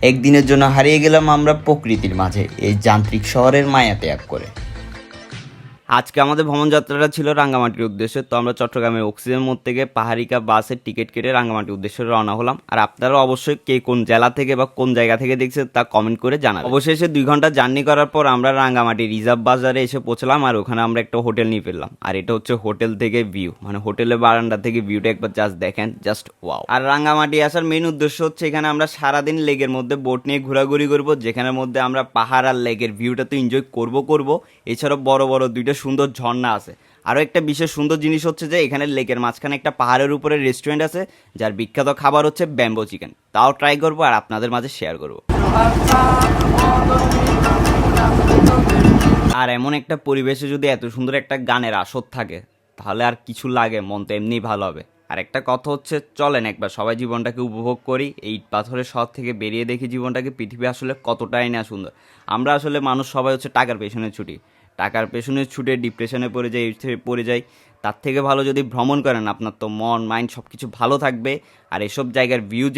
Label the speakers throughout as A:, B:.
A: একদিনের জন্য হারিয়ে গেলাম আমরা প্রকৃতির মাঝে এই যান্ত্রিক শহরের মায়া ত্যাগ করে। আজকে আমাদের ভ্রমণ যাত্রাটা ছিল রাঙ্গামাটির উদ্দেশ্যে। তো আমরা চট্টগ্রামের অক্সিজেন মোড় থেকে পাহাড়িকা বাসের টিকিট কেটে রাঙ্গামাটির উদ্দেশ্যে রওনা হলাম। আর আপনারা অবশ্যই কে কোন জেলা থেকে বা কোন জায়গা থেকে দেখছেন তা কমেন্ট করে জানাবেন। অবশেষে 2 ঘন্টা জার্নি করার পর আমরা রাঙ্গামাটি রিজার্ভ বাজারে এসে পৌঁছলাম। আর ওখানে আমরা একটা হোটেল নিয়ে ফেললাম। আর এটা হচ্ছে হোটেল থেকে ভিউ, মানে হোটেলের বারান্দা থেকে ভিউটা একবার জাস্ট দেখেন, জাস্ট ওয়াও। আর রাঙ্গামাটি আসার মেইন উদ্দেশ্য হচ্ছে এখানে আমরা সারাদিন লেকের মধ্যে বোট নিয়ে ঘোরাঘুরি করবো, যেখানের মধ্যে আমরা পাহাড় আর লেকের ভিউটা তো এনজয় করবো। এছাড়াও বড় বড় 2টা সুন্দর ঝর্ণা আছে। আরও একটা বিশেষ সুন্দর জিনিস হচ্ছে যে এখানে লেকের মাঝখানে একটা পাহাড়ের উপরে রেস্টুরেন্ট আছে, যার বিখ্যাত খাবার হচ্ছে ব্যাম্বো চিকেন। তাও ট্রাই করবো আর আপনাদের মাঝে শেয়ার করবো। আর এমন একটা পরিবেশে যদি এত সুন্দর একটা গানের আসর থাকে তাহলে আর কিছু লাগে, মন তো এমনিই ভালো হবে। আর একটা কথা হচ্ছে, চলেন একবার সবাই জীবনটাকে উপভোগ করি, এই ইট পাথরের শহর থেকে বেরিয়ে দেখি জীবনটাকে, পৃথিবী আসলে কতটাই না সুন্দর। আমরা আসলে মানুষ সবাই হচ্ছে টাকার পেছনে ছুটে ডিপ্রেশনে পড়ে যাই। তার থেকে ভালো যদি ভ্রমণ করেন, আপনার তো মন মাইন্ড সব কিছু ভালো থাকবে। আর এসব জায়গার ভিউ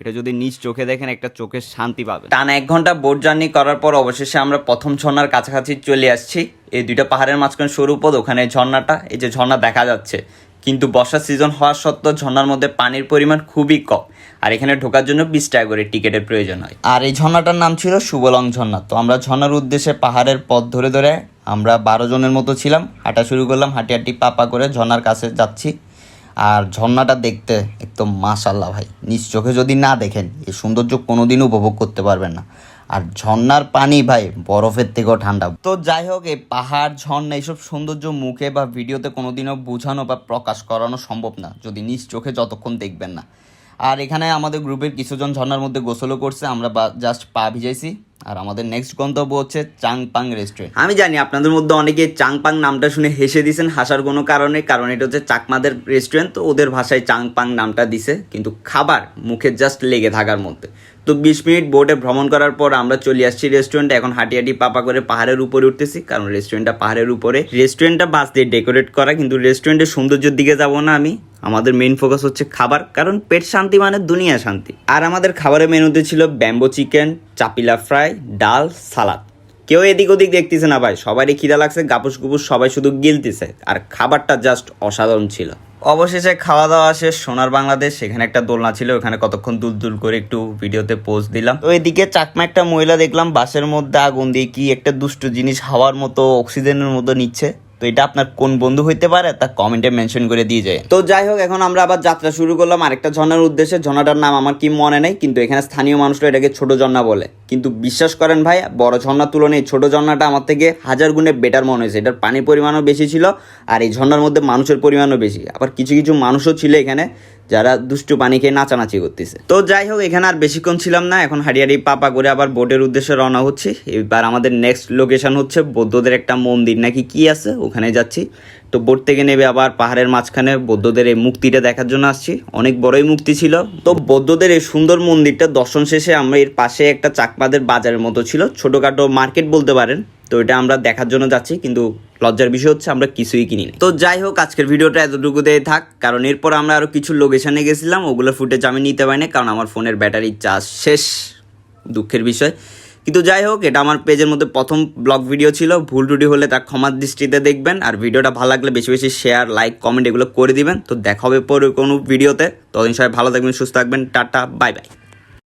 A: এটা যদি নিজ চোখে দেখেন, একটা চোখের শান্তি পাবেন। টানা 1 ঘন্টা বোট জার্নি করার পর অবশেষে আমরা প্রথম ঝর্ণার কাছাকাছি চলে আসছি। এই 2টা পাহাড়ের মাঝখানে সরু পথ, ওখানে ঝর্ণাটা, এই যে ঝর্ণা দেখা যাচ্ছে। কিন্তু বর্ষার সিজন হওয়ার সত্ত্বেও ঝর্ণার মধ্যে পানির পরিমাণ খুবই কম। আর এখানে ঢোকার জন্য 20 টাকা করে টিকিটের প্রয়োজন হয়। আর এই ঝর্ণাটার নাম ছিল সুবলং ঝর্ণা। তো আমরা ঝর্ণার উদ্দেশ্যে পাহাড়ের পথ ধরে আমরা 12 জনের মতো ছিলাম, হাঁটা শুরু করলাম। হাঁটি পাপা করে ঝর্ণার কাছে যাচ্ছি। আর ঝর্ণাটা দেখতে একদম মাশাআল্লাহ ভাই, নিজ চোখে যদি না দেখেন এই সৌন্দর্য কোনোদিনও উপভোগ করতে পারবেন না। আর ঝর্ণার পানি ভাই বরফের থেকেও ঠান্ডা। তো যাই হোক, এই পাহাড় ঝর্ণা এইসব সৌন্দর্য মুখে বা ভিডিওতে কোনোদিনও বোঝানো বা প্রকাশ করানো সম্ভব না যদি নিজ চোখে যতক্ষণ দেখবেন না। আর এখানে আমাদের গ্রুপের কিছুজন ঝর্ণার মধ্যে গোসলও করছে, আমরা জাস্ট পা ভিজাইছি। আর আমাদের নেক্সট গন্তব্য হচ্ছে চাংপাং রেস্টুরেন্ট। আমি জানি আপনাদের মধ্যে অনেকে চাংপাং নামটা শুনে হেসে দিয়েছেন, হাসার কোনো কারণ এটা হচ্ছে চাকমাদের রেস্টুরেন্ট, তো ওদের ভাষায় চাংপাং নামটা দিছে। কিন্তু খাবার মুখে জাস্ট লেগে থাকার মধ্যে। তো 20 মিনিট বোটে ভ্রমণ করার পর আমরা চলে আসছি রেস্টুরেন্টে। এখন হাঁটি পাপা করে পাহাড়ের উপরে উঠতেছি, কারণ রেস্টুরেন্টটা পাহাড়ের উপরে। রেস্টুরেন্টটা বাস দিয়ে ডেকোরেট করা, কিন্তু রেস্টুরেন্টের সৌন্দর্যের দিকে যাবো না আমি। আমাদের মেইন ফোকাস হচ্ছে খাবার, কারণ পেট শান্তি মানে দুনিয়া শান্তি। আর আমাদের খাবারের মেনুতে ছিল ব্যাম্বো চিকেন, চাপিলা ফ্রাই, ডাল, সালাদ। কেউ এদিক ওদিক দেখতেছে না ভাই, সবারই খিদা লাগছে, গাপুস গুপুস সবাই শুধু গিলতেছে। আর খাবারটা জাস্ট অসাধারণ ছিল। অবশেষে খাওয়া দাওয়া শেষ। সোনার বাংলাদেশ, সেখানে একটা দোলনা ছিল, ওখানে কতক্ষণ দুল করে একটু ভিডিওতে পোস্ট দিলাম। তো এদিকে চাকমা একটা মহিলা দেখলাম বাসের মধ্যে আগুন দিয়ে কি একটা দুষ্টু জিনিস হাওয়ার মতো অক্সিজেনের মতো নিচ্ছে। তো এটা আপনার কোন বন্ধু হইতে পারে তা কমেন্টে মেনশন করে দিয়ে যায়। তো যাই হোক, এখন আমরা আবার যাত্রা শুরু করলাম আরেকটা ঝর্ণার উদ্দেশ্যে। ঝর্ণাটার নাম আমার কি মনে নেই, কিন্তু এখানে স্থানীয় মানুষরা এটাকে ছোট ঝর্ণা বলে। কিন্তু বিশ্বাস করেন ভাই, বড় ঝর্ণার তুলনায় ছোট ঝর্ণাটা আমার থেকে 1000 গুণে বেটার মনে হয়েছে। এটার পানির পরিমাণও বেশি ছিল, আর এই ঝর্ণার মধ্যে মানুষের পরিমাণও বেশি। আবার কিছু মানুষও ছিল এখানে যারা দুষ্টু পানি খেয়ে নাচানাচি করতেছে। তো যাই হোক, এখানে আর বেশিক্ষণ ছিলাম না, এখন হাঁটি পাপা করে আবার বোটের উদ্দেশ্যে রওনা হচ্ছি। এবার আমাদের নেক্সট লোকেশন হচ্ছে বৌদ্ধদের একটা মন্দির নাকি কি আছে, ওখানে যাচ্ছি। তো বোট থেকে নেবে আবার পাহাড়ের মাঝখানে বৌদ্ধদের এই মূর্তিটা দেখার জন্য আসছি। অনেক বড়ই মূর্তি ছিল। তো বৌদ্ধদের এই সুন্দর মন্দিরটা দর্শন শেষে আমরা এর পাশে একটা চাকমাদের বাজারের মতো ছিল, ছোটোখাটো মার্কেট বলতে পারেন। তো এটা আমরা দেখার জন্য যাচ্ছি, কিন্তু লজ্জার বিষয় হচ্ছে আমরা কিছুই কিনি। তো যাই হোক, আজকের ভিডিওটা এতটুকুতেই থাক, কারণ এরপর আমরা আরও কিছু লোকেশনে গেছিলাম, ওগুলোর ফুটেজ আমি নিতে পারিনি, কারণ আমার ফোনের ব্যাটারি চার্জ শেষ। দুঃখের বিষয়। কিন্তু যাই হোক, এটা আমার পেজের মধ্যে প্রথম ব্লগ ভিডিও ছিল। ভুল টুটি হলে তা ক্ষমার দৃষ্টিতে দেখবেন। আর ভিডিওটা ভালো লাগলে বেশি শেয়ার, লাইক, কমেন্ট এগুলো করে দিবেন। তো দেখা হবে পরে কোনো ভিডিওতে। ততদিন সবাই ভালো থাকবেন, সুস্থ থাকবেন। Tata, bye bye.